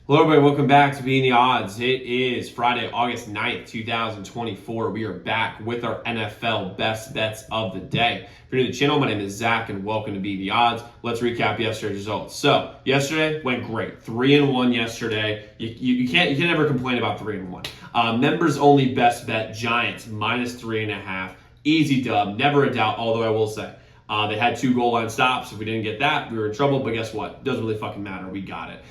Hello everybody, welcome back to Being the Odds. It is Friday, August 9th, 2024. We are back with our NFL best bets of the day. If you're new to the channel, my name is Zach and welcome to Being the Odds. Let's recap yesterday's results. So, yesterday went great. 3-1 yesterday. You can't ever complain about 3-1. Members only best bet Giants -3.5. Easy dub, never a doubt, although I will say, they had 2 goal line stops. If we didn't get that, we were in trouble. But guess what? Doesn't really fucking matter. We got it.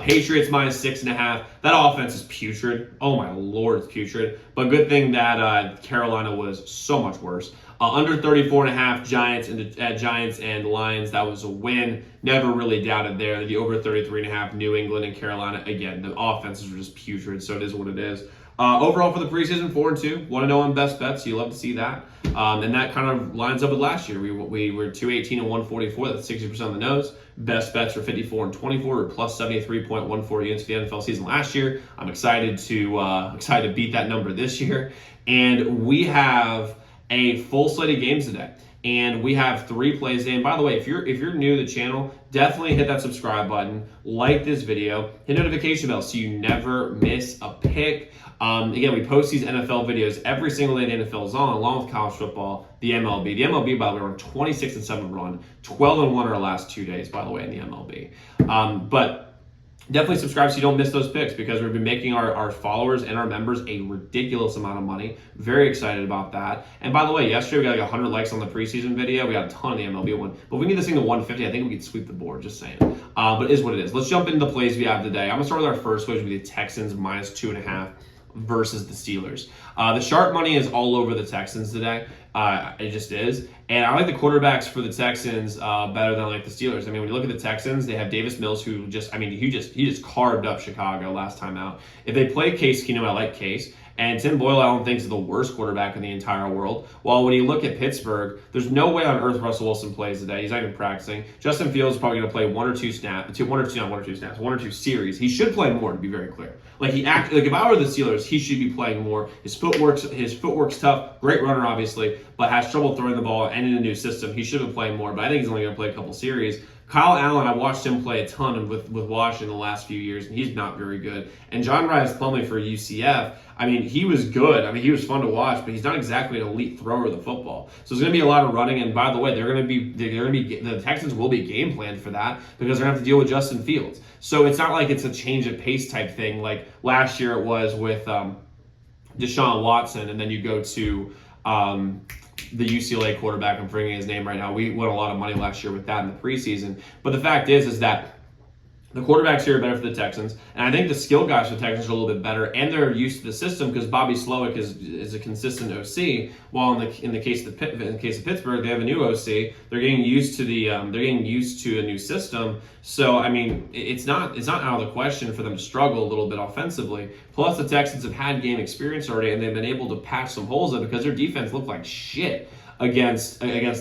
Patriots -6.5. That offense is putrid. Oh my lord, it's putrid. But good thing that Carolina was so much worse. Under 34.5 Giants and Lions. That was a win. Never really doubted there. The over 33.5 New England and Carolina. Again, the offenses are just putrid. So it is what it is. Overall for the preseason, 4-2. Want to know on best bets? You love to see that. And that kind of lines up with last year. We were 218 and 144. That's 60% on the nose. Best bets are 54 and 24, or plus 73.14 units for the NFL season last year. I'm excited to beat that number this year. And we have a full slate of games today. And we have 3 plays in. By the way, if you're new to the channel, definitely hit that subscribe button, like this video, hit notification bell so you never miss a pick. Again, we post these NFL videos every single day the NFL is on, along with college football, the MLB. The MLB, by the way, we're on 26-7 run, 12-1 our last 2 days, by the way, in the MLB. But definitely subscribe so you don't miss those picks, because we've been making our followers and our members a ridiculous amount of money. Very excited about that. And by the way, yesterday we got like 100 likes on the preseason video. We got a ton of the MLB one. But we need this thing to 150. I think we could sweep the board, just saying. But it is what it is. Let's jump into the plays we have today. I'm going to start with our first play, which would be the Texans -2.5 versus the Steelers. The sharp money is all over the Texans today. It just is. And I like the quarterbacks for the Texans better than I like the Steelers. I mean, when you look at the Texans, they have Davis Mills, who he just carved up Chicago last time out. If they play Case Keenum, I like Case. And Tim Boyle, I don't think, is the worst quarterback in the entire world. While when you look at Pittsburgh, there's no way on earth Russell Wilson plays today. He's not even practicing. Justin Fields is probably going to play one or two series. He should play more, to be very clear. Like if I were the Steelers, he should be playing more. His footwork's tough. Great runner, obviously, but has trouble throwing the ball and in a new system. He should have played more, but I think he's only going to play a couple series. Kyle Allen, I watched him play a ton with Washington the last few years, and he's not very good. And John Rhys Plumlee for UCF, I mean, he was good. I mean, he was fun to watch, but he's not exactly an elite thrower of the football. So there's going to be a lot of running. And by the way, the Texans will be game planned for that, because they're going to have to deal with Justin Fields. So it's not like it's a change of pace type thing like last year it was with Deshaun Watson, and then you go to the UCLA quarterback. I'm forgetting his name right now. We won a lot of money last year with that in the preseason. But the fact is that the quarterbacks here are better for the Texans, and I think the skill guys for the Texans are a little bit better, and they're used to the system because Bobby Slowick is a consistent OC. While in the case of Pittsburgh, they have a new OC. They're getting used to a new system. So I mean, it's not out of the question for them to struggle a little bit offensively. Plus, the Texans have had game experience already, and they've been able to patch some holes in because their defense looked like shit against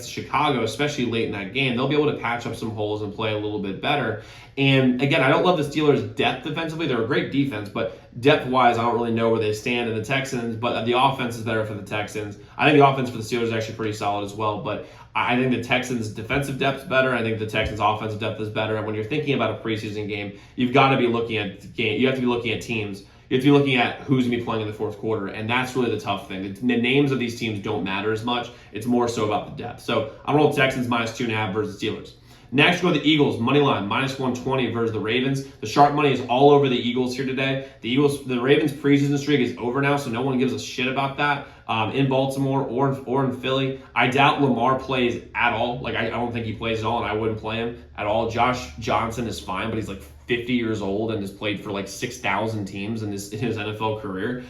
Chicago, especially late in that game. They'll be able to patch up some holes and play a little bit better. And again, I don't love the Steelers' depth defensively. They're a great defense, but depth-wise, I don't really know where they stand in the Texans. But the offense is better for the Texans. I think the offense for the Steelers is actually pretty solid as well. But I think the Texans' defensive depth is better. I think the Texans' offensive depth is better. And when you're thinking about a preseason game, you've got to be looking at teams. You have to be looking at who's going to be playing in the fourth quarter, and that's really the tough thing. The names of these teams don't matter as much. It's more so about the depth. So I'm going to roll Texans -2.5 versus Steelers. Next, go to the Eagles, money line, -120 versus the Ravens. The sharp money is all over the Eagles here today. The Ravens preseason streak is over now, so no one gives a shit about that in Baltimore or in Philly. I doubt Lamar plays at all. Like, I don't think he plays at all, and I wouldn't play him at all. Josh Johnson is fine, but he's like 50 years old and has played for like 6,000 teams in his NFL career.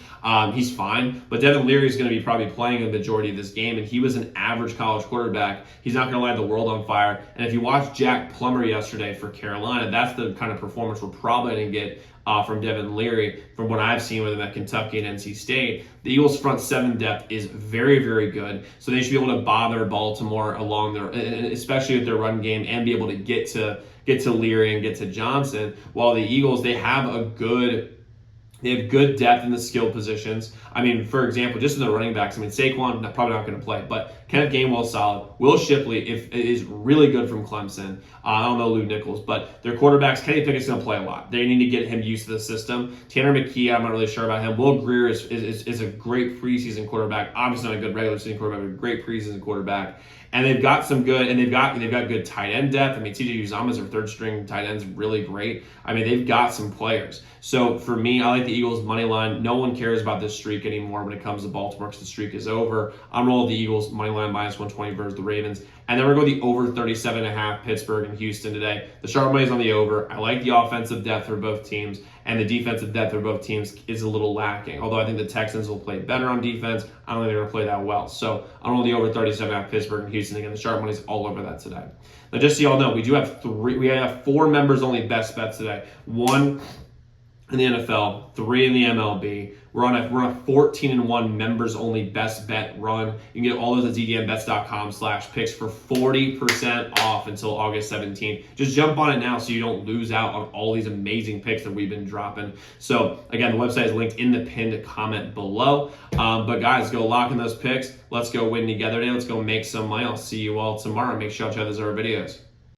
He's fine, but Devin Leary is going to be probably playing a majority of this game, and he was an average college quarterback. He's not going to light the world on fire. And if you watch Jack Plummer yesterday for Carolina, that's the kind of performance we're probably going to get from Devin Leary from what I've seen with him at Kentucky and NC State. The Eagles' front 7 depth is very, very good, so they should be able to bother Baltimore along their, especially with their run game, and be able to get to Leary and get to Johnson. While the Eagles, they have a good They have good depth in the skill positions. I mean, for example, just in the running backs, I mean, Saquon probably not going to play, but Kenneth Gainwell's solid. Will Shipley is really good from Clemson. I don't know Lou Nichols, but their quarterbacks, Kenny Pickett's going to play a lot. They need to get him used to the system. Tanner McKee, I'm not really sure about him. Will Greer is a great preseason quarterback. Obviously not a good regular season quarterback, but a great preseason quarterback. And they've got some good, and they've got good tight end depth. I mean, TJ Uzomah's their third string tight end's really great. I mean, they've got some players. So for me, I like the Eagles money line. No one cares about this streak anymore when it comes to Baltimore because the streak is over. I'm rolling the Eagles money line minus 120 versus the Ravens. And then we're going to go the over 37.5 Pittsburgh and Houston today. The sharp money's on the over. I like the offensive depth for both teams, and the defensive depth for both teams is a little lacking. Although I think the Texans will play better on defense, I don't think they're going to play that well. So I'm rolling the over 37.5 Pittsburgh and Houston. Again, the sharp money's all over that today. Now, just so y'all know, we have 4 members only best bets today. 1 in the NFL, 3 in the MLB. We're on a 14-1 members only best bet run. You can get all those at zdmbets.com/picks for 40% off until August 17th. Just jump on it now so you don't lose out on all these amazing picks that we've been dropping. So again, the website is linked in the pinned comment below. But guys, go lock in those picks. Let's go win together today. Let's go make some money. I'll see you all tomorrow. Make sure y'all check those other videos.